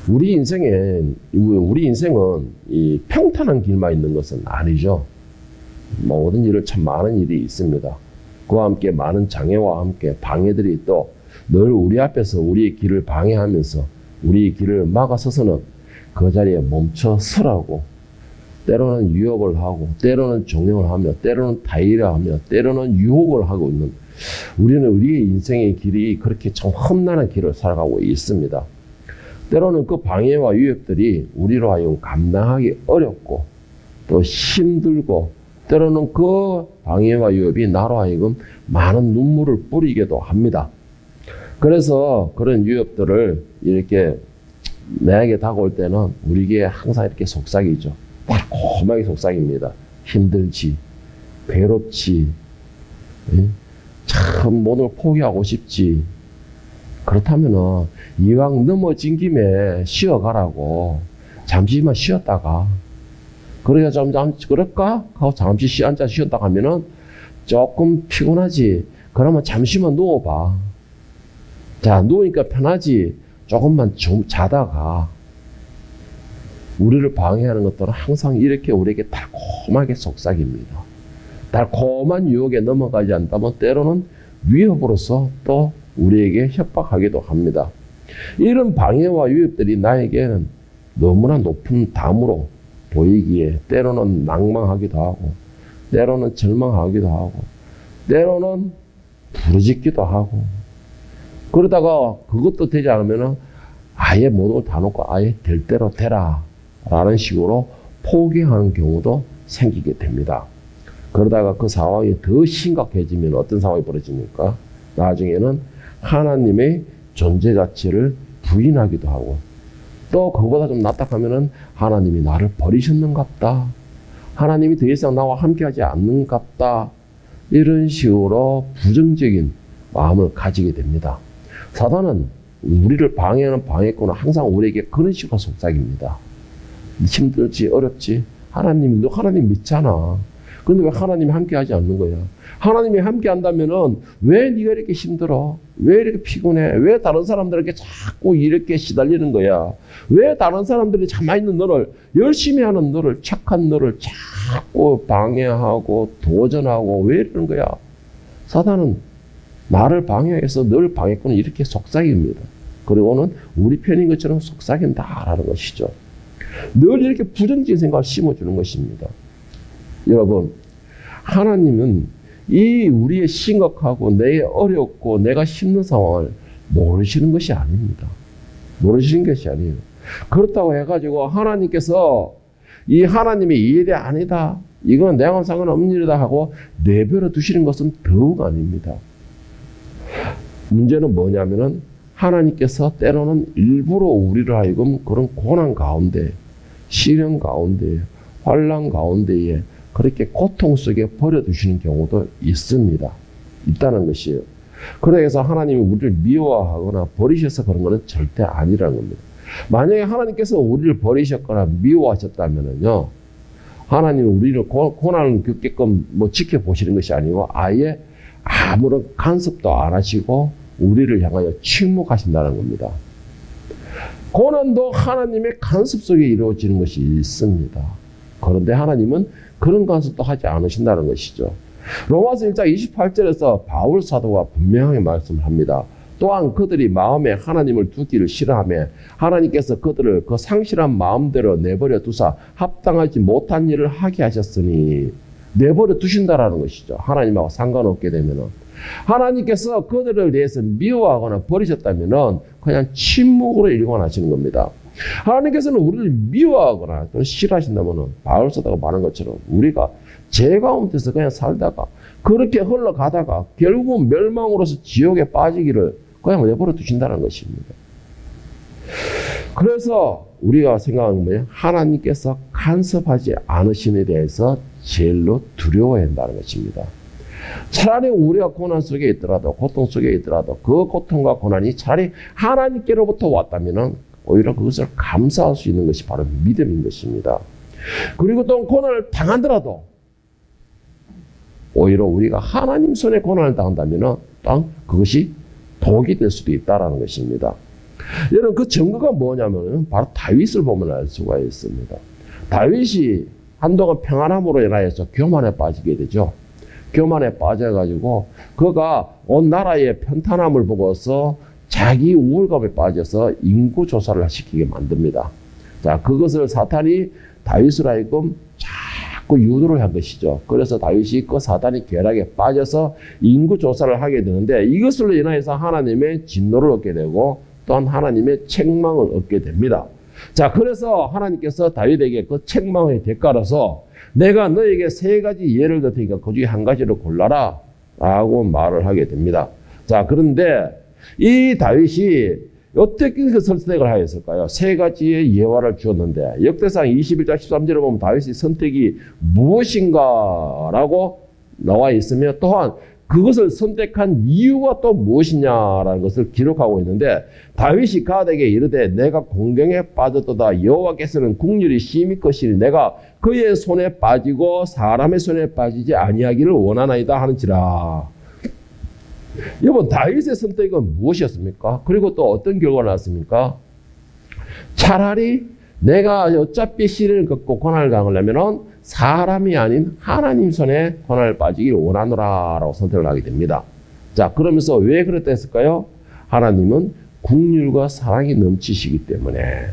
우리 인생은 이 평탄한 길만 있는 것은 아니죠. 모든 일을 참 많은 일이 있습니다. 그와 함께 많은 장애와 함께 방해들이 또 늘 우리 앞에서 우리의 길을 방해하면서 우리의 길을 막아서서는 그 자리에 멈춰 서라고 때로는 위협을 하고 때로는 종용을 하며 때로는 타이를 하며 때로는 유혹을 하고 있는 우리는 우리의 인생의 길이 그렇게 참 험난한 길을 살아가고 있습니다. 때로는 그 방해와 위협들이 우리로 하여금 감당하기 어렵고 또 힘들고 때로는 그 방해와 위협이 나로 하여금 많은 눈물을 뿌리게도 합니다. 그래서 그런 위협들을 이렇게 내게 다가올 때는 우리에게 항상 이렇게 속삭이죠. 달콤하게 속삭입니다. 힘들지, 괴롭지, 참 모든 걸 포기하고 싶지. 그렇다면은 이왕 넘어진 김에 쉬어가라고 잠시만 쉬었다가 그래야 그럴까? 하고 잠시 앉아 쉬었다가 하면은 조금 피곤하지. 그러면 잠시만 누워봐. 자, 누우니까 편하지. 조금만 좀 자다가 우리를 방해하는 것들은 항상 이렇게 우리에게 달콤하게 속삭입니다. 달콤한 유혹에 넘어가지 않다면 때로는 위협으로서 또 우리에게 협박하기도 합니다. 이런 방해와 위협들이 나에게는 너무나 높은 담으로 보이기에 때로는 낭망하기도 하고 때로는 절망하기도 하고 때로는 부르짖기도 하고 그러다가 그것도 되지 않으면 아예 모든 걸 다 놓고 아예 될 대로 되라 라는 식으로 포기하는 경우도 생기게 됩니다. 그러다가 그 상황이 더 심각해지면 어떤 상황이 벌어집니까? 나중에는 하나님의 존재 자체를 부인하기도 하고 또 그보다 좀 낫다 하면은 하나님이 나를 버리셨는갑다. 하나님이 더 이상 나와 함께하지 않는갑다. 이런 식으로 부정적인 마음을 가지게 됩니다. 사단은 우리를 방해하는 방해꾼은 항상 우리에게 그런 식으로 속삭입니다. 힘들지 어렵지 너 하나님 믿잖아. 그런데 왜 하나님이 함께하지 않는 거야? 하나님이 함께한다면은 왜 네가 이렇게 힘들어? 왜 이렇게 피곤해? 왜 다른 사람들에게 자꾸 이렇게 시달리는 거야? 왜 다른 사람들이 가만히 있는 너를 열심히 하는 너를 착한 너를 자꾸 방해하고 도전하고 왜 이러는 거야? 사단은 나를 방해해서 늘 방해꾼은 이렇게 속삭입니다. 그리고는 우리 편인 것처럼 속삭인다라는 것이죠. 늘 이렇게 부정적인 생각을 심어주는 것입니다. 여러분, 하나님은 이 우리의 심각하고 내 어렵고 내가 힘든 상황을 모르시는 것이 아닙니다. 모르시는 것이 아니에요. 그렇다고 해가지고 하나님께서 이 하나님의 이 일이 아니다. 이건 내가 상관없는 일이다 하고 내버려 두시는 것은 더욱 아닙니다. 문제는 뭐냐면은 하나님께서 때로는 일부러 우리를 하여금 그런 고난 가운데, 시련 가운데, 환난 가운데에 그렇게 고통 속에 버려두시는 경우도 있다는 것이에요. 그래서 하나님이 우리를 미워하거나 버리셔서 그런 것은 절대 아니라는 겁니다. 만약에 하나님께서 우리를 버리셨거나 미워하셨다면요, 하나님은 우리를 고난을 겪게끔 지켜보시는 것이 아니고 아예 아무런 간섭도 안 하시고 우리를 향하여 침묵하신다는 겁니다. 고난도 하나님의 간섭 속에 이루어지는 것이 있습니다. 그런데 하나님은 그런 간섭도 하지 않으신다는 것이죠. 로마서 1장 28절에서 바울 사도가 분명하게 말씀을 합니다. 또한 그들이 마음에 하나님을 두기를 싫어하며 하나님께서 그들을 그 상실한 마음대로 내버려 두사 합당하지 못한 일을 하게 하셨으니 내버려 두신다라는 것이죠. 하나님하고 상관없게 되면은 하나님께서 그들을 대해서 미워하거나 버리셨다면은 그냥 침묵으로 일관하시는 겁니다. 하나님께서는 우리를 미워하거나 또는 싫어하신다면은 바울 사도가 말한 것처럼 우리가 죄 가운데서 그냥 살다가 그렇게 흘러가다가 결국 멸망으로서 지옥에 빠지기를 그냥 내버려 두신다는 것입니다. 그래서 우리가 생각하는 거예요. 하나님께서 간섭하지 않으심에 대해서 제일로 두려워해야 한다는 것입니다. 차라리 우리가 고난 속에 있더라도 고통 속에 있더라도 그 고통과 고난이 차라리 하나님께로부터 왔다면 오히려 그것을 감사할 수 있는 것이 바로 믿음인 것입니다. 그리고 또 고난을 당하더라도 오히려 우리가 하나님 손에 고난을 당한다면 그것이 독이 될 수도 있다는 것입니다. 여러분 그 증거가 뭐냐면 바로 다윗을 보면 알 수가 있습니다. 다윗이 한동안 평안함으로 인하여서 교만에 빠지게 되죠. 교만에 빠져가지고 그가 온 나라의 편탄함을 보고서 자기 우울감에 빠져서 인구 조사를 시키게 만듭니다. 자, 그것을 사탄이 다윗을 하여금 자꾸 유도를 한 것이죠. 그래서 다윗이 그 사탄의 계략에 빠져서 인구 조사를 하게 되는데 이것으로 인하여서 하나님의 진노를 얻게 되고 또한 하나님의 책망을 얻게 됩니다. 자, 그래서 하나님께서 다윗에게 그 책망의 대가로서 내가 너에게 세 가지 예를 들 테니까 그 중에 한 가지를 골라라 라고 말을 하게 됩니다. 자, 그런데 이 다윗이 어떻게 그 선택을 하였을까요? 세 가지의 예화를 주었는데 역대상 21장 13절에 보면 다윗의 선택이 무엇인가라고 나와 있으며 또한 그것을 선택한 이유가 또 무엇이냐라는 것을 기록하고 있는데 다윗이 가드에게 이르되 내가 공경에 빠졌도다 여호와께서는 국률이 심히 크시니 내가 그의 손에 빠지고 사람의 손에 빠지지 아니하기를 원하나이다 하는지라. 여러분 다윗의 선택은 무엇이었습니까? 그리고 또 어떤 결과가 나왔습니까? 차라리 내가 어차피 시련을 겪고 고난을 당하려면 사람이 아닌 하나님 손에 고난을 빠지기를 원하노라 라고 선택을 하게 됩니다. 자, 그러면서 왜 그랬다 했을까요? 하나님은 긍휼과 사랑이 넘치시기 때문에.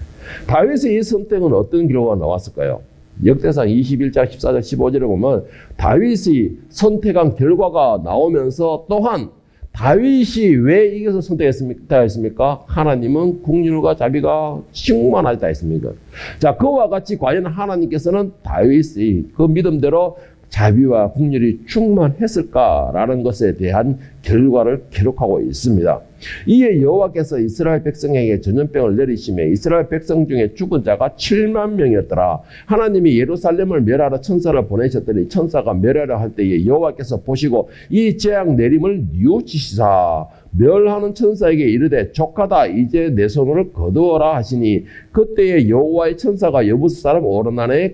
다윗의 이 선택은 어떤 결과가 나왔을까요? 역대상 21장 14절 15절에 보면 다윗이 선택한 결과가 나오면서 또한 다윗이 왜 이것을 선택했습니까? 했습니까? 하나님은 긍휼과 자비가 충만하다 했습니다. 자, 그와 같이 과연 하나님께서는 다윗의 그 믿음대로 자비와 긍휼이 충만했을까라는 것에 대한 결과를 기록하고 있습니다. 이에 여호와께서 이스라엘 백성에게 전염병을 내리시며 이스라엘 백성 중에 죽은 자가 7만 명이었더라. 하나님이 예루살렘을 멸하러 천사를 보내셨더니 천사가 멸하려 할 때에 여호와께서 보시고 이 재앙 내림을 뉘우치시사 멸하는 천사에게 이르되 족하다 이제 내 손을 거두어라 하시니 그때에 여호와의 천사가 여부스 사람 오르난의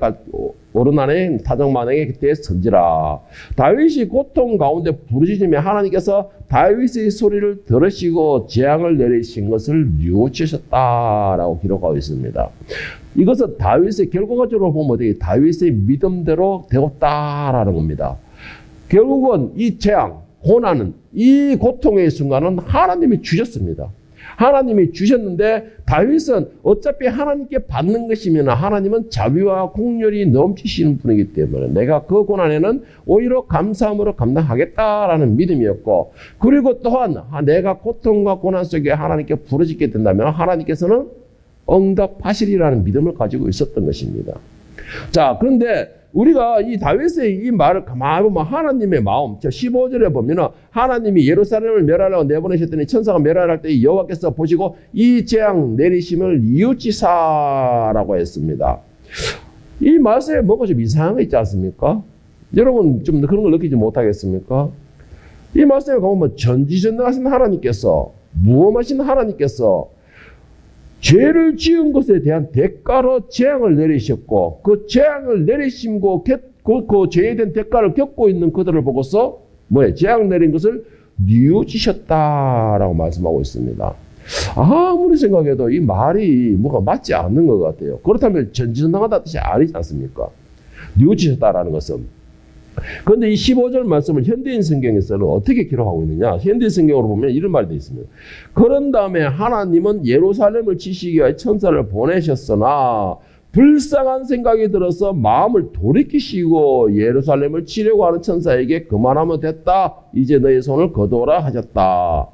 타정만에게 그때 선지라. 다윗이 고통 가운데 부르짖으며 하나님께서 다윗의 소리를 들으시고 재앙을 내리신 것을 뉘우치셨다라고 기록하고 있습니다. 이것은 다윗의 결과적으로 보면 어떻게 다윗의 믿음대로 되었다라는 겁니다. 결국은 이 재앙, 고난은 이 고통의 순간은 하나님이 주셨습니다. 하나님이 주셨는데 다윗은 어차피 하나님께 받는 것이면 하나님은 자비와 긍휼이 넘치시는 분이기 때문에 내가 그 고난에는 오히려 감사함으로 감당하겠다라는 믿음이었고 그리고 또한 내가 고통과 고난 속에 하나님께 부르짖게 된다면 하나님께서는 응답하시리라는 믿음을 가지고 있었던 것입니다. 자, 그런데 우리가 이 다윗의 이 말을 가만히 보면 하나님의 마음, 15절에 보면 하나님이 예루살렘을 멸하려고 내보내셨더니 천사가 멸하려 할 때 여호와께서 보시고 이 재앙 내리심을 뉘우치사라고 했습니다. 이 말씀에 뭔가 좀 이상한 거 있지 않습니까? 여러분 좀 그런 걸 느끼지 못하겠습니까? 이 말씀에 보면 전지전능하신 하나님께서 무엄하신 하나님께서 죄를 지은 것에 대한 대가로 재앙을 내리셨고 그 재앙을 내리심고 그 죄에 대한 대가를 겪고 있는 그들을 보고서 재앙 내린 것을 뉘우치셨다라고 말씀하고 있습니다. 아무리 생각해도 이 말이 뭐가 맞지 않는 것 같아요. 그렇다면 전지전능하다는 뜻이 아니지 않습니까? 뉘우치셨다라는 것은. 그런데 이 15절 말씀을 현대인 성경에서는 어떻게 기록하고 있느냐? 현대인 성경으로 보면 이런 말이 되어 있습니다. 그런 다음에 하나님은 예루살렘을 치시기 위하여 천사를 보내셨으나 불쌍한 생각이 들어서 마음을 돌이키시고 예루살렘을 치려고 하는 천사에게 그만하면 됐다. 이제 너의 손을 거두어라 하셨다.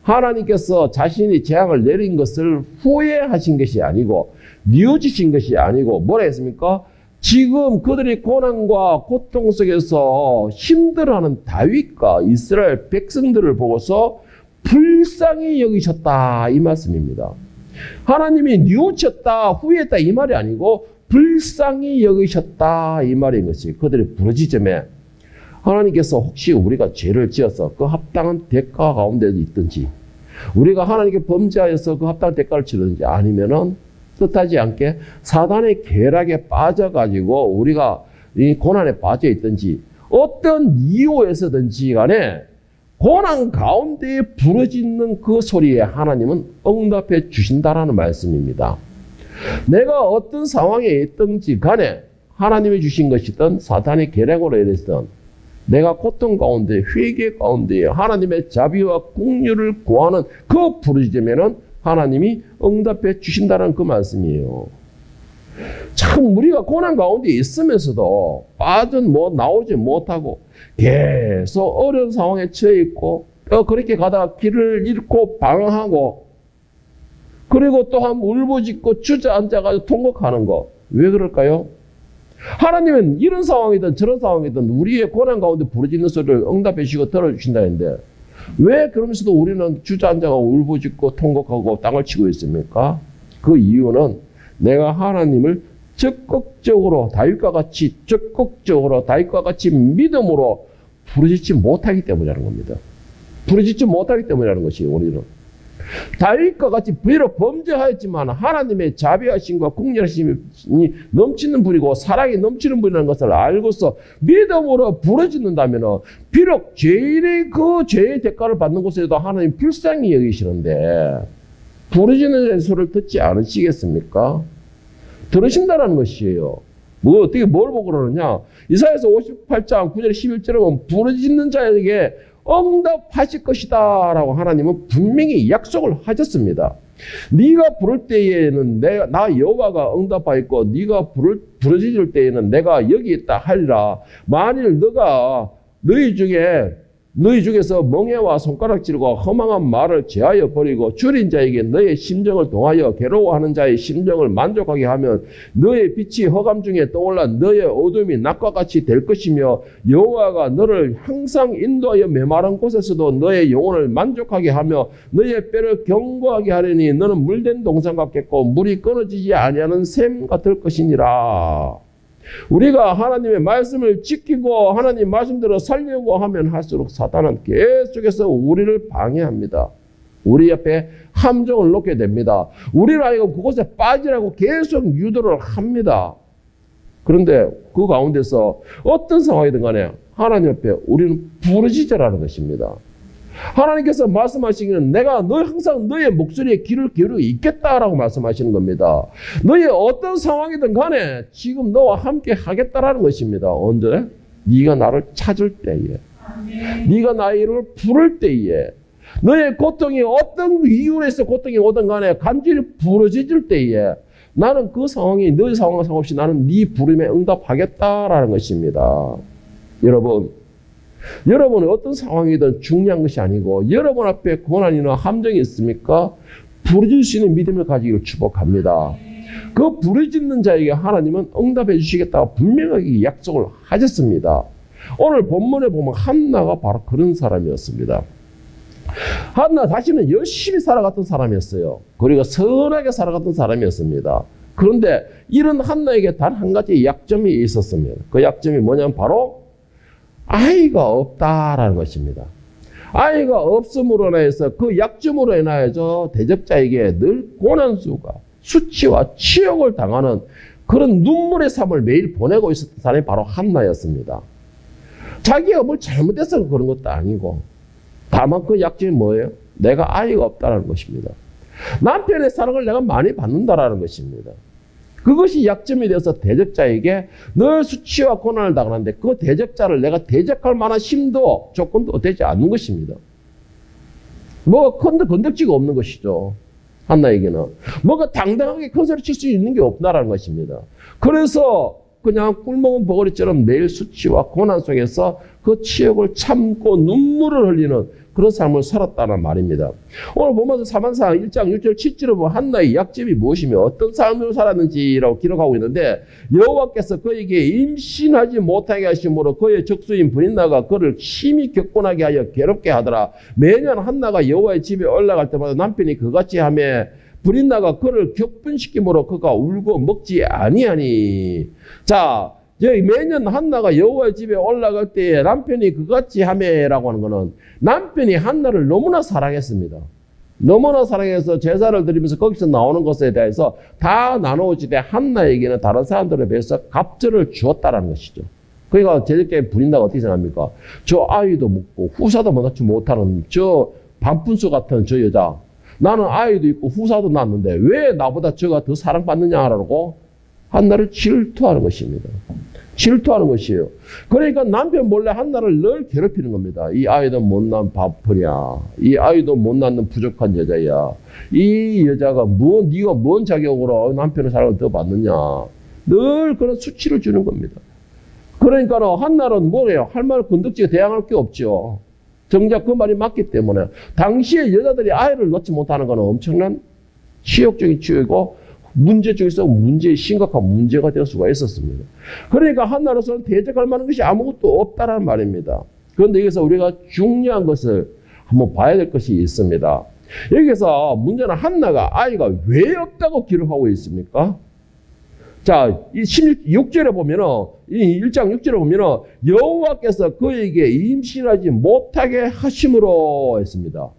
하나님께서 자신이 재앙을 내린 것을 후회하신 것이 아니고 뉘우치신 것이 아니고 뭐라 했습니까? 지금 그들이 고난과 고통 속에서 힘들어하는 다윗과 이스라엘 백성들을 보고서 불쌍히 여기셨다 이 말씀입니다. 하나님이 뉘우쳤다 후회했다 이 말이 아니고 불쌍히 여기셨다 이 말인 것이 그들의 부르짖음에 하나님께서 혹시 우리가 죄를 지어서 그 합당한 대가 가운데 있든지 우리가 하나님께 범죄하여서 그 합당한 대가를 치르든지 아니면은 뜻하지 않게 사단의 계략에 빠져가지고 우리가 이 고난에 빠져 있든지 어떤 이유에서든지 간에 고난 가운데 부르짖는 그 소리에 하나님은 응답해 주신다라는 말씀입니다. 내가 어떤 상황에 있든지 간에 하나님이 주신 것이든 사탄의 계략으로 이랬든 내가 고통 가운데 회개 가운데 하나님의 자비와 긍휼을 구하는 그 부르짖으면은 하나님이 응답해 주신다는 그 말씀이에요. 참 우리가 고난 가운데 있으면서도 나오지 못하고 계속 어려운 상황에 처해 있고 그렇게 가다가 길을 잃고 방황하고 그리고 또한 울부짖고 주저앉아가지고 통곡하는 거 왜 그럴까요? 하나님은 이런 상황이든 저런 상황이든 우리의 고난 가운데 부르짖는 소리를 응답해 주시고 들어주신다는데 왜 그러면서도 우리는 주저앉아가고 울부짖고 통곡하고 땅을 치고 있습니까? 그 이유는 내가 하나님을 적극적으로 다윗과 같이 믿음으로 부르짖지 못하기 때문이라는 겁니다. 부르짖지 못하기 때문이라는 것이에요. 우리는 다윗과 같이 비록 범죄하였지만 하나님의 자비하심과 긍휼하심이 넘치는 분이고 사랑이 넘치는 분이라는 것을 알고서 믿음으로 부르짖는다면 비록 죄인의 그 죄의 대가를 받는 곳에도 하나님 불쌍히 여기시는데 부르짖는 소리를 듣지 않으시겠습니까? 들으신다라는 것이에요. 뭘 보고 그러느냐? 이사야서 58장 9절 11절에 보면 부르짖는 자에게 응답하실 것이다 라고 하나님은 분명히 약속을 하셨습니다. 네가 부를 때에는 나 여호와가 응답하였고 네가 부르짖을 때에는 내가 여기 있다 하리라. 만일 너희 중에서 멍에와 손가락질과 허망한 말을 제하여 버리고 줄인 자에게 너의 심정을 동하여 괴로워하는 자의 심정을 만족하게 하면 너의 빛이 허감 중에 떠올라 너의 어둠이 낮과 같이 될 것이며 여호와가 너를 항상 인도하여 메마른 곳에서도 너의 영혼을 만족하게 하며 너의 뼈를 견고하게 하려니 너는 물된 동산 같겠고 물이 끊어지지 아니하는 샘 같을 것이니라. 우리가 하나님의 말씀을 지키고 하나님 말씀대로 살려고 하면 할수록 사탄은 계속해서 우리를 방해합니다. 우리 옆에 함정을 놓게 됩니다. 우리를 하여금 그곳에 빠지라고 계속 유도를 합니다. 그런데 그 가운데서 어떤 상황이든 간에 하나님 옆에 우리는 부르짖으라는 것입니다. 하나님께서 말씀하시기는 내가 항상 너의 목소리에 귀를 기울이고 있겠다라고 말씀하시는 겁니다. 너의 어떤 상황이든 간에 지금 너와 함께 하겠다라는 것입니다. 언제? 네가 나를 찾을 때에, 네가 나의 이름을 부를 때에, 너의 고통이 어떤 이유로 해서 고통이 오든 간에 간절히 부르짖을 때에 나는 그 상황이 너의 상황과 상관없이 나는 네 부름에 응답하겠다라는 것입니다. 여러분은 어떤 상황이든 중요한 것이 아니고 여러분 앞에 고난이나 함정이 있습니까? 부르짖을 수 있는 믿음을 가지기를 축복합니다. 그 부르짖는 자에게 하나님은 응답해 주시겠다고 분명하게 약속을 하셨습니다. 오늘 본문에 보면 한나가 바로 그런 사람이었습니다. 한나 자신은 열심히 살아갔던 사람이었어요. 그리고 선하게 살아갔던 사람이었습니다. 그런데 이런 한나에게 단 한 가지 약점이 있었습니다. 그 약점이 뭐냐면 바로 아이가 없다라는 것입니다. 아이가 없음으로 인해서 그 약점으로 인하여서 대적자에게 늘 고난수가 수치와 치욕을 당하는 그런 눈물의 삶을 매일 보내고 있었던 사람이 바로 한나였습니다. 자기가 뭘 잘못해서 그런 것도 아니고 다만 그 약점이 뭐예요? 내가 아이가 없다는 것입니다. 남편의 사랑을 내가 많이 받는다라는 것입니다. 그것이 약점이 되어서 대적자에게 늘 수치와 고난을 당하는데 그 대적자를 내가 대적할 만한 힘도 조건도 되지 않는 것입니다. 건덕지가 없는 것이죠. 한나에게는. 뭔가 당당하게 큰 소리 칠 수 있는 게 없다라는 것입니다. 그래서 그냥 꿀먹은 버거리처럼 매일 수치와 고난 속에서 그 치욕을 참고 눈물을 흘리는 그런 삶을 살았다는 말입니다. 오늘 보면서 사만상 1장 6절 7절에 보면 한나의 약점이 무엇이며 어떤 삶을 살았는지라고 기록하고 있는데 여호와께서 그에게 임신하지 못하게 하심으로 그의 적수인 브린나가 그를 심히 격곤하게 하여 괴롭게 하더라. 매년 한나가 여호와의 집에 올라갈 때마다 남편이 그같이 하며 브린나가 그를 격분시킴으로 그가 울고 먹지 아니하니. 자, 매년 한나가 여호와의 집에 올라갈 때에 남편이 그같이 하매라고 하는 것은 남편이 한나를 너무나 사랑했습니다. 너무나 사랑해서 제사를 드리면서 거기서 나오는 것에 대해서 다 나누어지되 한나에게는 다른 사람들에 비해서 갑절을 주었다는 것이죠. 그러니까 저렇게 부린다고 어떻게 생각합니까? 저 아이도 먹고 후사도 낳지 못하는 저 반푼수 같은 저 여자. 나는 아이도 있고 후사도 낳았는데 왜 나보다 저가 더 사랑받느냐라고 한나를 질투하는 것입니다. 질투하는 것이에요. 그러니까 남편 몰래 한나를 늘 괴롭히는 겁니다. 이 아이도 못난 밥풀이야. 이 아이도 못 낳는 부족한 여자야. 이 여자가 네가 뭔 자격으로 남편의 사랑을 더 받느냐. 늘 그런 수치를 주는 겁니다. 그러니까 한나는 뭐예요? 할 말 건덕지게 대항할 게 없죠. 정작 그 말이 맞기 때문에 당시에 여자들이 아이를 낳지 못하는 것은 엄청난 치욕적인 치욕이고 문제 중에서 심각한 문제가 될 수가 있었습니다. 그러니까 한나로서는 대적할 만한 것이 아무것도 없다라는 말입니다. 그런데 여기서 우리가 중요한 것을 한번 봐야 될 것이 있습니다. 여기서 문제는 한나가 아이가 왜 없다고 기록하고 있습니까? 자, 이 16절에 보면은, 이 1장 6절에 보면은, 여호와께서 그에게 임신하지 못하게 하심으로 했습니다.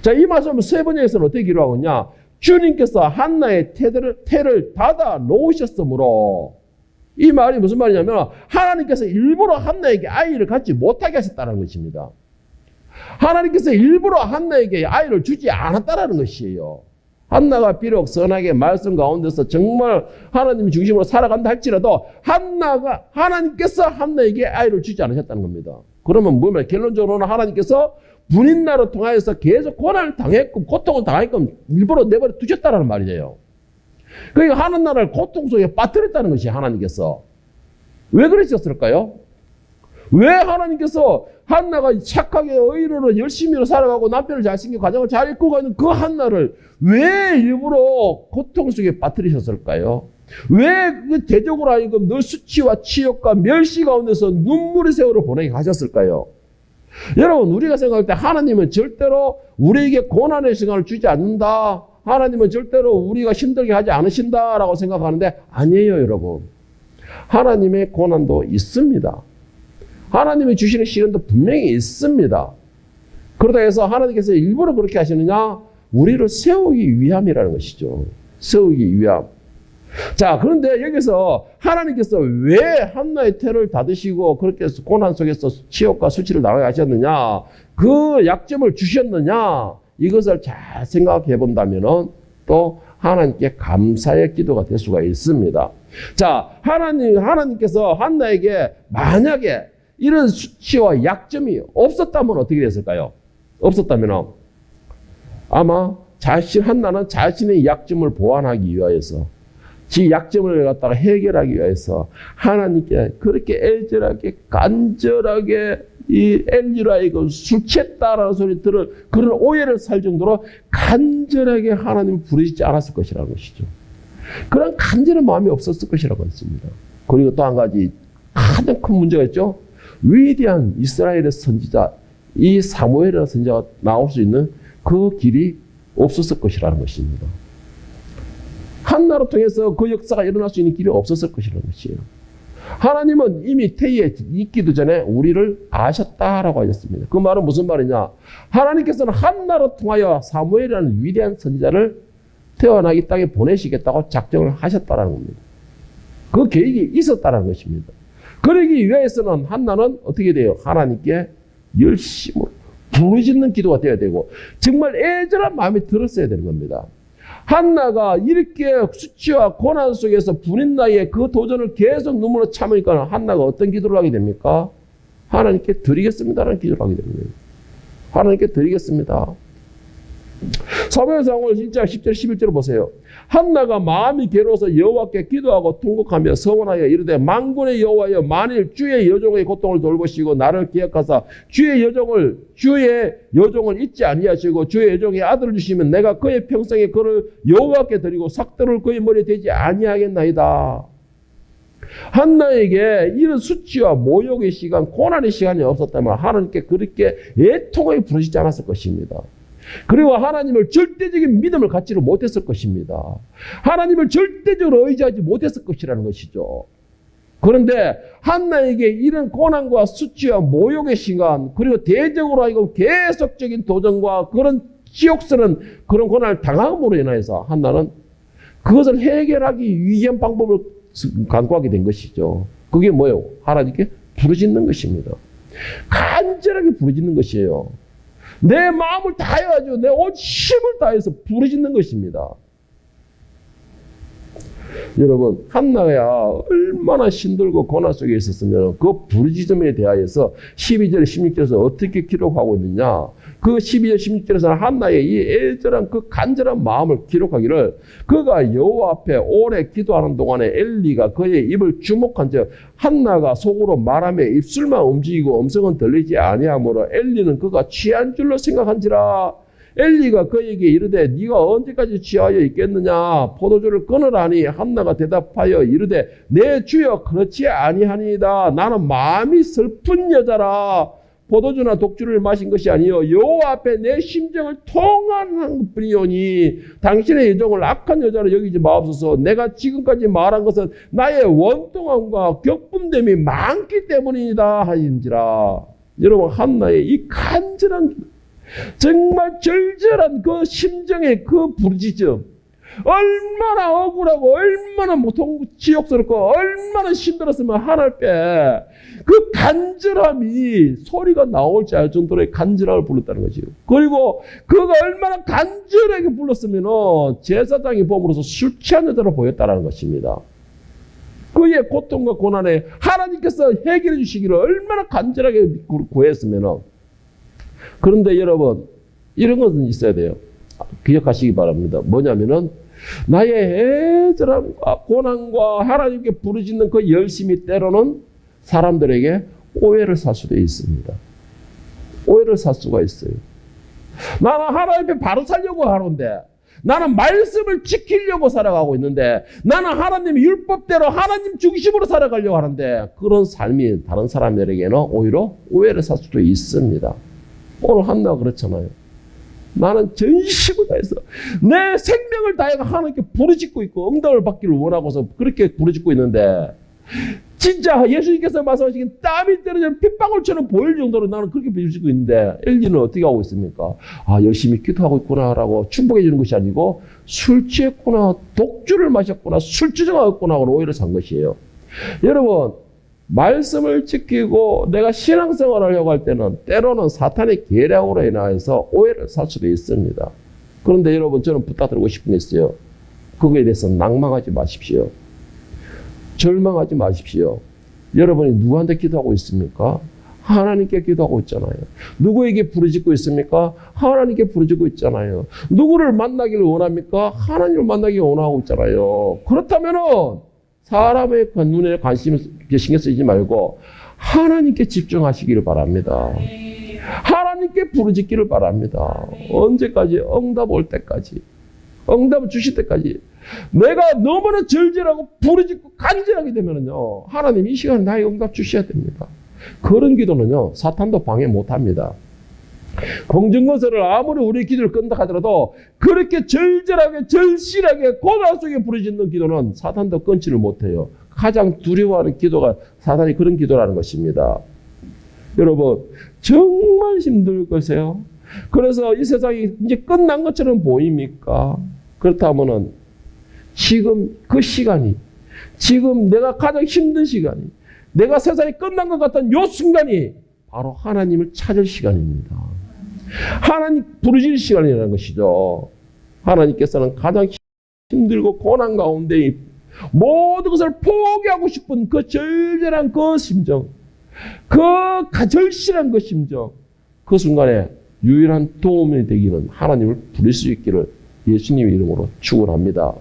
자, 이 말씀은 세 번역에서는 어떻게 기록하고 있냐? 주님께서 한나의 태를 닫아 놓으셨으므로, 이 말이 무슨 말이냐면, 하나님께서 일부러 한나에게 아이를 갖지 못하게 하셨다는 것입니다. 하나님께서 일부러 한나에게 아이를 주지 않았다는 것이에요. 한나가 비록 선하게 말씀 가운데서 정말 하나님 중심으로 살아간다 할지라도 하나님께서 한나에게 아이를 주지 않으셨다는 겁니다. 그러면 뭐냐? 결론적으로는 하나님께서 분인나를 통하여서 계속 고난을 당했고 고통을 당했고 일부러 내버려 두셨다는 말이에요. 그러니까 한나를 고통 속에 빠뜨렸다는 것이 하나님께서. 왜 그러셨을까요? 왜 하나님께서 한나가 착하게 의로로 열심히 살아가고 남편을 잘생기고 가정을 잘 이끌고 있는 그 한나를 왜 일부러 고통 속에 빠뜨리셨을까요? 왜 그 대적으로 하여금 늘 수치와 치욕과 멸시 가운데서 눈물의 세월을 보내게 하셨을까요? 여러분, 우리가 생각할 때 하나님은 절대로 우리에게 고난의 시간을 주지 않는다. 하나님은 절대로 우리가 힘들게 하지 않으신다라고 생각하는데 아니에요, 여러분. 하나님의 고난도 있습니다. 하나님이 주시는 시련도 분명히 있습니다. 그러다 해서 하나님께서 일부러 그렇게 하시느냐? 우리를 세우기 위함이라는 것이죠. 세우기 위함. 자, 그런데 여기서 하나님께서 왜 한나의 태를 닫으시고 그렇게 고난 속에서 치욕과 수치를 당하게 하셨느냐? 그 약점을 주셨느냐? 이것을 잘 생각해 본다면 또 하나님께 감사의 기도가 될 수가 있습니다. 자, 하나님께서 한나에게 만약에 이런 수치와 약점이 없었다면 어떻게 됐을까요? 없었다면 아마 한나는 자신의 약점을 보완하기 위하여서 지 약점을 갖다가 해결하기 위해서 하나님께 그렇게 애절하게 간절하게 이 엘리라이고 술 취했다라는 소리 들을 그런 오해를 살 정도로 간절하게 하나님을 부르시지 않았을 것이라는 것이죠. 그런 간절한 마음이 없었을 것이라고 했습니다. 그리고 또 한 가지 가장 큰 문제가 있죠. 위대한 이스라엘의 선지자 이 사무엘이라는 선지자가 나올 수 있는 그 길이 없었을 것이라는 것입니다. 한나를 통해서 그 역사가 일어날 수 있는 길이 없었을 것이라는 것이에요. 하나님은 이미 태에 있기도 전에 우리를 아셨다라고 하셨습니다. 그 말은 무슨 말이냐? 하나님께서는 한나를 통하여 사무엘이라는 위대한 선지자를 태어나기 이 땅에 보내시겠다고 작정을 하셨다는 겁니다. 그 계획이 있었다는 것입니다. 그러기 위해서는 한나는 어떻게 돼요? 하나님께 열심히 부르짖는 기도가 되어야 되고 정말 애절한 마음이 들었어야 되는 겁니다. 한나가 이렇게 수치와 고난 속에서 분인 나이에 그 도전을 계속 눈물로 참으니까 한나가 어떤 기도를 하게 됩니까? 하나님께 드리겠습니다라는 기도를 하게 됩니다. 하나님께 드리겠습니다. 사무엘상 1장 10절 11절을 보세요. 한나가 마음이 괴로워서 여호와께 기도하고 통곡하며 서원하여 이르되 만군의 여호와여 만일 주의 여종의 고통을 돌보시고 나를 기억하사 주의 여종을 잊지 아니하시고 주의 여종의 아들을 주시면 내가 그의 평생에 그를 여호와께 드리고 삭도를 그의 머리에 대지 아니하겠나이다. 한나에게 이런 수치와 모욕의 시간, 고난의 시간이 없었다면 하나님께 그렇게 애통하게 부르시지 않았을 것입니다. 그리고 하나님을 절대적인 믿음을 갖지를 못했을 것입니다. 하나님을 절대적으로 의지하지 못했을 것이라는 것이죠. 그런데 한나에게 이런 고난과 수치와 모욕의 시간 그리고 대적으로 하여금 계속적인 도전과 그런 지옥스러운 그런 고난을 당함으로 인해서 한나는 그것을 해결하기 위한 방법을 강구하게 된 것이죠. 그게 뭐예요? 하나님께 부르짖는 것입니다. 간절하게 부르짖는 것이에요. 내 마음을 다해가지고 내 온 힘을 다해서 부르짖는 것입니다. 여러분, 한나가 얼마나 힘들고 고난 속에 있었으면 그 부르짖음에 대하여서 12절, 16절에서 어떻게 기록하고 있느냐. 그 12절, 16절에서는 한나의 이 애절한 그 간절한 마음을 기록하기를 그가 여호와 앞에 오래 기도하는 동안에 엘리가 그의 입을 주목한 즉 한나가 속으로 말하며 입술만 움직이고 음성은 들리지 아니하므로 엘리는 그가 취한 줄로 생각한지라. 엘리가 그에게 이르되 네가 언제까지 취하여 있겠느냐 포도주를 끊으라니 한나가 대답하여 이르되 내 주여 그렇지 아니하니이다. 나는 마음이 슬픈 여자라. 포도주나 독주를 마신 것이 아니요 여호와 앞에 내 심정을 통한한 뿐이오니 당신의 여종을 악한 여자로 여기지 마옵소서. 내가 지금까지 말한 것은 나의 원통함과 격분됨이 많기 때문이다 하인지라. 여러분, 한나의 이 간절한 정말 절절한 그 심정의 그 부르짖음, 얼마나 억울하고 얼마나 지옥스럽고 얼마나 힘들었으면 하나님 앞에 그 간절함이 소리가 나올지 알 정도로의 간절함을 불렀다는 거지요. 그리고 그가 얼마나 간절하게 불렀으면 제사장이 봄으로써 술 취한 여자로 보였다는 것입니다. 그의 고통과 고난에 하나님께서 해결해 주시기를 얼마나 간절하게 구했으면. 그런데 여러분, 이런 것은 있어야 돼요. 기억하시기 바랍니다. 뭐냐면은 나의 애절함과 고난과 하나님께 부르짖는 그 열심이 때로는 사람들에게 오해를 살 수도 있습니다. 오해를 살 수가 있어요. 나는 하나님 앞에 바로 살려고 하는데, 나는 말씀을 지키려고 살아가고 있는데, 나는 하나님 율법대로 하나님 중심으로 살아가려고 하는데, 그런 삶이 다른 사람들에게는 오히려 오해를 살 수도 있습니다. 오늘 한나가 그렇잖아요. 나는 전심을 다해서 내 생명을 다해서 하나님께 부르짖고 있고 응답을 받기를 원하고서 그렇게 부르짖고 있는데, 진짜 예수님께서 말씀하시긴 땀이 떨어지는 핏방울처럼 보일 정도로 나는 그렇게 부르짖고 있는데 엘리는 어떻게 하고 있습니까? 아, 열심히 기도하고 있구나라고 축복해 주는 것이 아니고 술 취했구나, 독주를 마셨구나, 술주정하였구나 하고 오해를 산 것이에요. 여러분, 말씀을 지키고 내가 신앙생활을 하려고 할 때는 때로는 사탄의 계략으로 인하여서 오해를 살 수도 있습니다. 그런데 여러분, 저는 부탁드리고 싶은 게 있어요. 그거에 대해서 낭망하지 마십시오. 절망하지 마십시오. 여러분이 누구한테 기도하고 있습니까? 하나님께 기도하고 있잖아요. 누구에게 부르짖고 있습니까? 하나님께 부르짖고 있잖아요. 누구를 만나기를 원합니까? 하나님을 하나님을 원하고 있잖아요. 그렇다면은 사람의 눈에 관심을 신경 쓰지 말고 하나님께 집중하시기를 바랍니다. 하나님께 부르짖기를 바랍니다. 언제까지? 응답 올 때까지. 응답을 주실 때까지. 내가 너무나 절절하고 부르짖고 간절하게 되면요, 하나님 이 시간에 나의 응답 주셔야 됩니다. 그런 기도는요, 사탄도 방해 못합니다. 공중건설을 아무리 우리 기도를 끈다 하더라도 그렇게 절절하게 절실하게 고난 속에 부르짖는 기도는 사탄도 끊지를 못해요. 가장 두려워하는 기도가 사탄이 그런 기도라는 것입니다. 여러분, 정말 힘들 것이에요. 그래서 이 세상이 이제 끝난 것처럼 보입니까? 그렇다면은 지금 그 시간이, 지금 내가 가장 힘든 시간이, 내가 세상이 끝난 것 같은 이 순간이 바로 하나님을 찾을 시간입니다. 하나님 부르짖을 시간이라는 것이죠. 하나님께서는 가장 힘들고 고난 가운데 모든 것을 포기하고 싶은 그 절절한 그 심정, 그 절실한 그 심정, 그 순간에 유일한 도움이 되기는 하나님을 부를 수 있기를 예수님의 이름으로 축원합니다.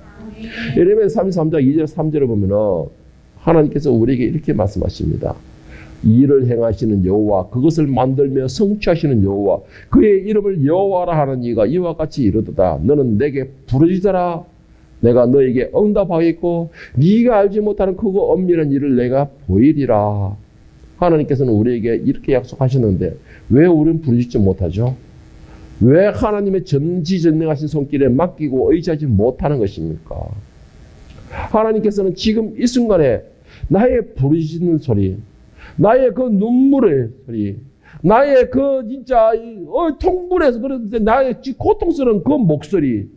예레미야 33장 2절 3절을 보면 하나님께서 우리에게 이렇게 말씀하십니다. 일을 행하시는 여호와, 그것을 만들며 성취하시는 여호와, 그의 이름을 여호와라 하는 이가 이와 같이 이르도다. 너는 내게 부르짖어라. 내가 너에게 응답하겠고 네가 알지 못하는 크고 엄밀한 일을 내가 보이리라. 하나님께서는 우리에게 이렇게 약속하셨는데 왜 우리는 부르짖지 못하죠? 왜 하나님의 전지전능하신 손길에 맡기고 의지하지 못하는 것입니까? 하나님께서는 지금 이 순간에 나의 부르짖는 소리, 나의 그 눈물의 소리, 나의 그 진짜 통분해서 그런데 나의 고통스러운 그 목소리,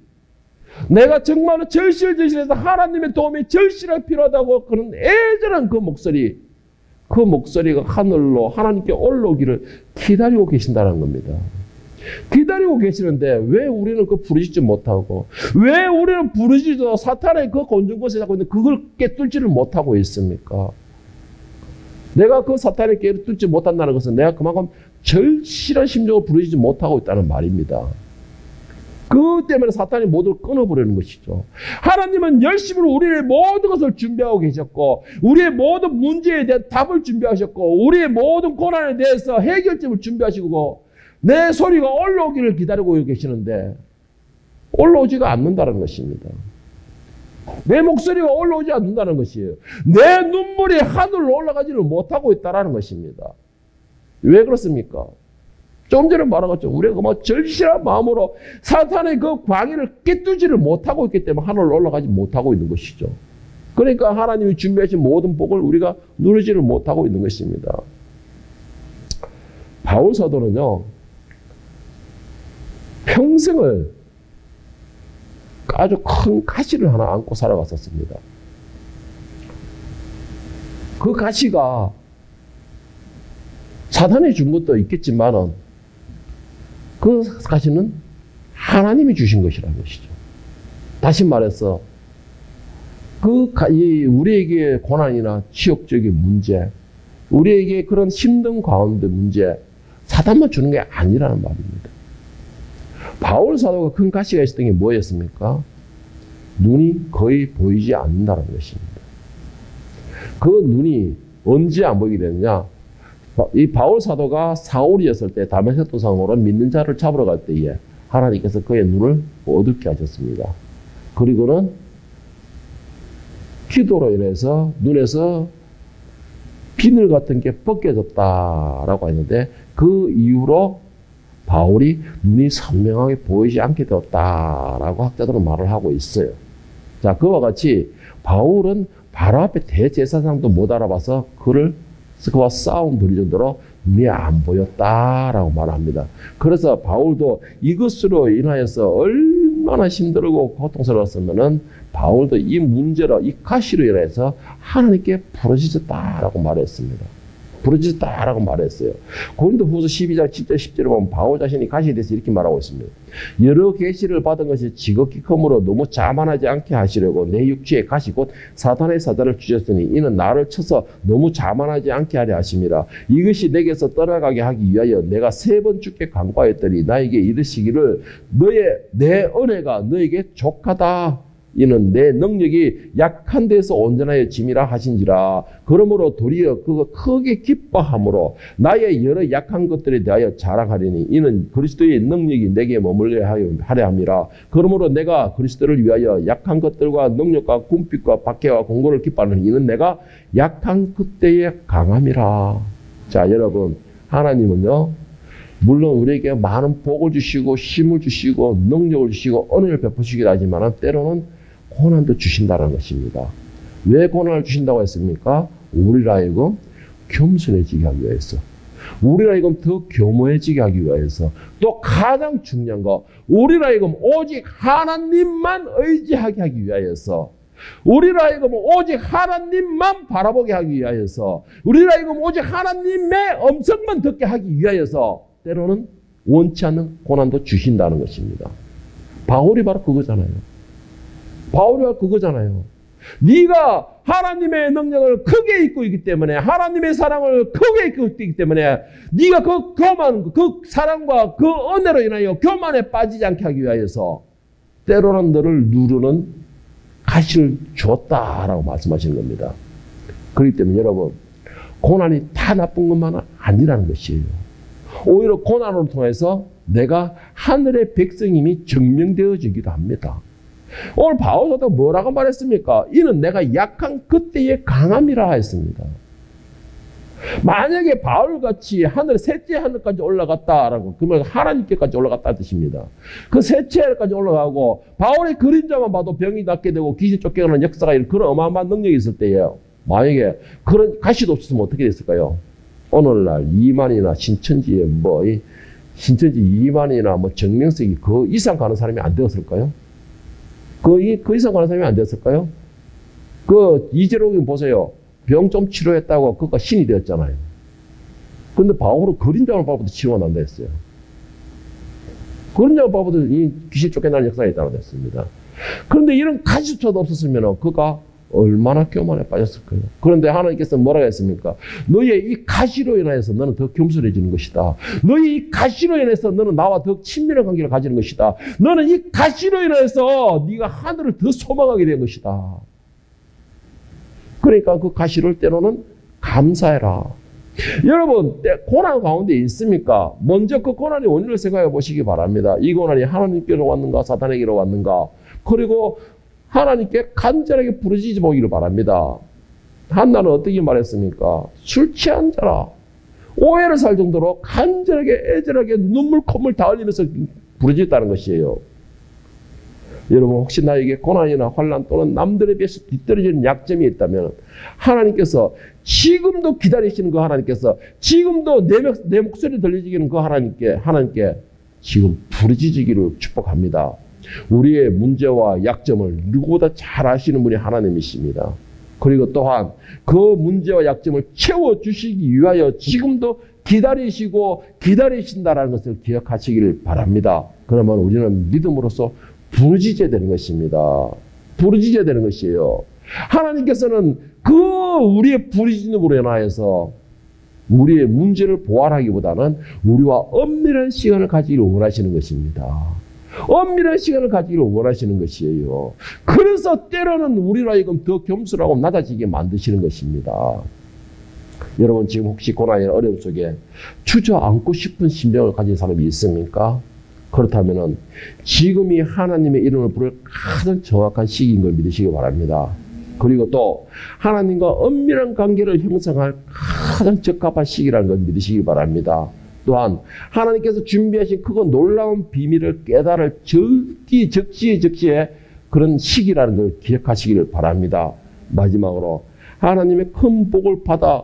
내가 정말로 절실해서 하나님의 도움이 절실하게 필요하다고 그런 애절한 그 목소리, 그 목소리가 하늘로 하나님께 올라오기를 기다리고 계신다는 겁니다. 기다리고 계시는데 왜 우리는 그 부르짖지 못하고, 왜 우리는 부르짖어 사탄의 그 곤충것에 잡고 있는데 그걸 깨뚫지를 못하고 있습니까? 내가 그 사탄의 깨뚫지 못한다는 것은 내가 그만큼 절실한 심정으로 부르짖지 못하고 있다는 말입니다. 그 때문에 사탄이 모두를 끊어버리는 것이죠. 하나님은 열심히 우리의 모든 것을 준비하고 계셨고, 우리의 모든 문제에 대한 답을 준비하셨고, 우리의 모든 고난에 대해서 해결점을 준비하시고, 내 소리가 올라오기를 기다리고 계시는데 올라오지가 않는다는 것입니다. 내 목소리가 올라오지 않는다는 것이에요. 내 눈물이 하늘로 올라가지를 못하고 있다는 것입니다. 왜 그렇습니까? 좀 전에 말한 우리가 뭐 절실한 마음으로 사탄의 그 광해를 깨뚫지를 못하고 있기 때문에 하늘로 올라가지 못하고 있는 것이죠. 그러니까 하나님이 준비하신 모든 복을 우리가 누리지를 못하고 있는 것입니다. 바울 사도는요, 평생을 아주 큰 가시를 하나 안고 살아갔었습니다. 그 가시가 사탄이 준 것도 있겠지만은 그 가시는 하나님이 주신 것이라는 것이죠. 다시 말해서 우리에게 고난이나 지역적인 문제, 우리에게 그런 힘든 가운데 문제, 사탄만 주는 게 아니라는 말입니다. 바울 사도가 큰 가시가 있었던 게 뭐였습니까? 눈이 거의 보이지 않는다는 것입니다. 그 눈이 언제 안 보이게 되느냐? 이 바울 사도가 사울이었을 때 다메섹 도상으로 믿는 자를 잡으러 갈 때에 하나님께서 그의 눈을 어둡게 하셨습니다. 그리고는 기도로 인해서 눈에서 비늘 같은 게 벗겨졌다라고 했는데, 그 이후로 바울이 눈이 선명하게 보이지 않게 되었다라고 학자들은 말을 하고 있어요. 자, 그와 같이 바울은 바로 앞에 대제사장도 못 알아봐서 그와 싸움 벌일 정도로 눈이 안 보였다라고 말합니다. 그래서 바울도 이것으로 인하여서 얼마나 힘들고 고통스러웠으면은 바울도 이 문제로, 이 가시로 인해서 하나님께 부르짖었다라고 말했습니다. 부르짖었다라고 말했어요. 고린도후서 12장 7절 10절에 보면 바울 자신이 가시에 대해서 이렇게 말하고 있습니다. 여러 계시를 받은 것이 지극히 크므로 너무 자만하지 않게 하시려고 내 육체에 가시 곧 사탄의 사자를 주셨으니 이는 나를 쳐서 너무 자만하지 않게 하려 하심이라. 이것이 내게서 떠나가게 하기 위하여 내가 3번 주께 간구하였더니 나에게 이르시기를 내 은혜가 너에게 족하다. 이는 내 능력이 약한 데서 온전하여 짐이라 하신지라. 그러므로 도리어 그가 크게 기뻐함으로 나의 여러 약한 것들에 대하여 자랑하리니 이는 그리스도의 능력이 내게 머물게 하려 함이라. 그러므로 내가 그리스도를 위하여 약한 것들과 능력과 궁핍과 박해와 공고를 기뻐하는 이는 내가 약한 그때에 강함이라. 자, 여러분, 하나님은요, 물론 우리에게 많은 복을 주시고 힘을 주시고 능력을 주시고 은혜를 베푸시기도 하지만 때로는 고난도 주신다는 것입니다. 왜 고난을 주신다고 했습니까? 우리를 하여금 겸손해지게 하기 위해서, 우리를 하여금 더 교모해지게 하기 위해서, 또 가장 중요한 거, 우리를 하여금 오직 하나님만 의지하게 하기 위하여서, 우리를 하여금 오직 하나님만 바라보게 하기 위하여서, 우리를 하여금 오직 하나님의 음성만 듣게 하기 위하여서 때로는 원치 않는 고난도 주신다는 것입니다. 바울이 바로 그거잖아요. 바울이 그거잖아요. 네가 하나님의 능력을 크게 입고 있기 때문에, 하나님의 사랑을 크게 입고 있기 때문에 네가 그 교만, 그 사랑과 그 은혜로 인하여 교만에 빠지지 않게 하기 위하여서 때로는 너를 누르는 가시를 주었다라고 말씀하시는 겁니다. 그렇기 때문에 여러분, 고난이 다 나쁜 것만은 아니라는 것이에요. 오히려 고난을 통해서 내가 하늘의 백성임이 증명되어지기도 합니다. 오늘 바울 사도가 뭐라고 말했습니까? 이는 내가 약한 그때의 강함이라 했습니다. 만약에 바울같이 하늘 셋째 하늘까지 올라갔다라고, 그러면 하나님께까지 올라갔다는 뜻입니다. 그 셋째 하늘까지 올라가고 바울의 그림자만 봐도 병이 낫게 되고 귀신 쫓겨가는 역사가 이런 그런 어마어마한 능력이 있을 때예요. 만약에 그런 가시도 없었으면 어떻게 됐을까요? 오늘날 이만이나 신천지에 신천지 이만이나 정명석이 그 이상 가는 사람이 안 되었을까요? 그 이상 가는 사람이 안 되었을까요? 이재록이 보세요. 병 좀 치료했다고 그가 신이 되었잖아요. 그런데 바울은 그림자만 봐도 치유한다 했어요. 그림자만 봐도 이 귀신 쫓겨나는 역사가 있다고 했습니다. 그런데 이런 가시조차도 없었으면 그가 얼마나 교만에 빠졌을까요? 그런데 하나님께서 뭐라고 했습니까? 너의 이 가시로 인하여서 너는 더 겸손해지는 것이다. 너의 이 가시로 인해서 너는 나와 더 친밀한 관계를 가지는 것이다. 너는 이 가시로 인해서 네가 하늘을 더 소망하게 된 것이다. 그러니까 그 가시를 때로는 감사해라. 여러분, 고난 가운데 있습니까? 먼저 그 고난의 원인을 생각해 보시기 바랍니다. 이 고난이 하나님께로 왔는가 사탄에게로 왔는가? 그리고 하나님께 간절하게 부르짖어 보기를 바랍니다. 한나는 어떻게 말했습니까? 술 취한 자라. 오해를 살 정도로 간절하게 애절하게 눈물 콧물 다 흘리면서 부르짖었다는 것이에요. 여러분, 혹시 나에게 고난이나 환난 또는 남들에 비해서 뒤떨어지는 약점이 있다면 하나님께서 지금도 기다리시는 그 하나님께서 지금도 내 목소리 들려지기는 그 하나님께 지금 부르짖기를 축복합니다. 우리의 문제와 약점을 누구보다 잘 아시는 분이 하나님이십니다. 그리고 또한 그 문제와 약점을 채워주시기 위하여 지금도 기다리신다라는 것을 기억하시기를 바랍니다. 그러면 우리는 믿음으로써 부르짖어야 되는 것입니다. 부르짖어야 되는 것이에요. 하나님께서는 그 우리의 부르짖음으로 인하여서 우리의 문제를 보완하기보다는 우리와 엄밀한 시간을 가지기를 원하시는 것입니다. 엄밀한 시간을 가지기를 원하시는 것이에요. 그래서 때로는 우리로 하여금 더 겸손하고 낮아지게 만드시는 것입니다. 여러분, 지금 혹시 고난이나 어려움 속에 주저앉고 싶은 심정을 가진 사람이 있습니까? 그렇다면 지금이 하나님의 이름을 부를 가장 정확한 시기인 걸 믿으시기 바랍니다. 그리고 또 하나님과 엄밀한 관계를 형성할 가장 적합한 시기라는 걸 믿으시기 바랍니다. 또한 하나님께서 준비하신 크고 놀라운 비밀을 깨달을 적시에 그런 시기라는 걸 기억하시기를 바랍니다. 마지막으로 하나님의 큰 복을 받아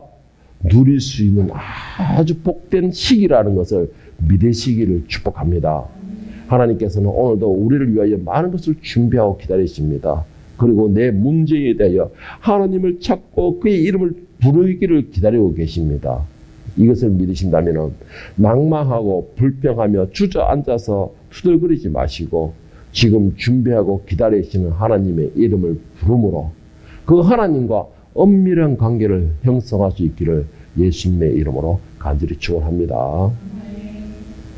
누릴 수 있는 아주 복된 시기라는 것을 믿으시기를 축복합니다. 하나님께서는 오늘도 우리를 위하여 많은 것을 준비하고 기다리십니다. 그리고 내 문제에 대하여 하나님을 찾고 그의 이름을 부르기를 기다리고 계십니다. 이것을 믿으신다면 낭망하고 불평하며 주저앉아서 투덜거리지 마시고 지금 준비하고 기다리시는 하나님의 이름을 부름으로 그 하나님과 엄밀한 관계를 형성할 수 있기를 예수님의 이름으로 간절히 축원합니다.